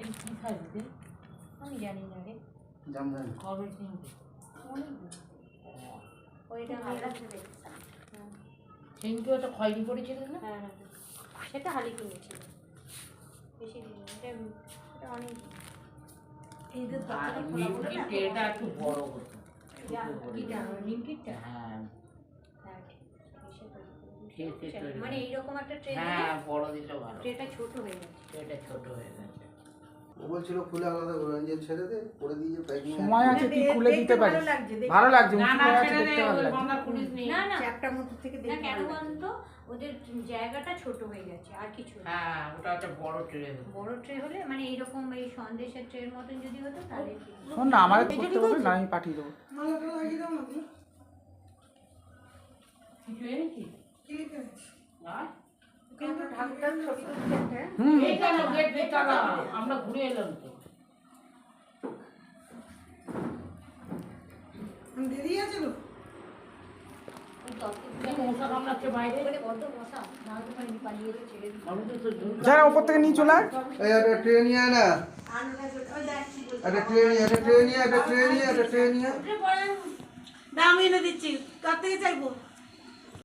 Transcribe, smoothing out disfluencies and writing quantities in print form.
কি খাবি? আমি জানি না রে। জামদানি কবে কিনবি? ওইটা আমি রাখতে দেখতাম। সেদিনকে ওটা খয়রি পড়েছিল না? হ্যাঁ সেটা হালি কিনেছিল বেশি দিন এটা অনেক দিন। এইদের দরকার নিমকি টেটা একটু বড় হতো। কিটা নিমকিটা? হ্যাঁ। মানে এইরকম একটা ট্রে হ্যাঁ বড় দিলে ভালো। ট্রেটা ছোট হয়ে গেছে। ট্রেটা ছোট হয়ে গেছে। ও বলছিল খুলে আলাদা করে রঞ্জন ছেড়ে দে করে দিয়ে প্যাকিং সময় আছে তুই খুলে দিতে পারিস ভালো লাগছে না না আছে ছেড়ে দে দেখতে ভালো ওই লাগছে বাঁধা পুলিশ নেই। না না চ্যাপটার মধ্যে থেকে না দেখতে কেন ভালো বলুন তো ওদের জায়গাটা ছোট হয়ে যাচ্ছে আর কিছু না। হ্যাঁ ওটা একটা বড় ট্রে হতো। বড় ট্রে হলে মানে এইরকম এই সন্দেশের ট্রের মতন যদি হতো তাহলে শোন না আমাদের করতে হবে না আমি পাঠিয়ে দেবো মালাটা লাগিয়ে দাও না তুমি কিছু এনেছিস? আর? কিন্তু ঢাকটা ছোট একটা এই কেন গেট বেচা না? আমরা ঘুরে এলাম তো। দেরি আছে তো মশা কামড়াচ্ছে বাইরে। কত মশা না তো পারিনি পালিয়ে তো ছেড়ে দিই। আমি তো তোর জন্য যারা উপর থেকে নিয়ে চলে আয় এই একটা ট্রে নিয়ে আয় না একটা ট্রে নিয়ে একটা ট্রে নিয়ে একটা ট্রে নিয়ে একটা ট্রে নিয়ে না আমি এনে দিচ্ছি কার থেকে চাইবো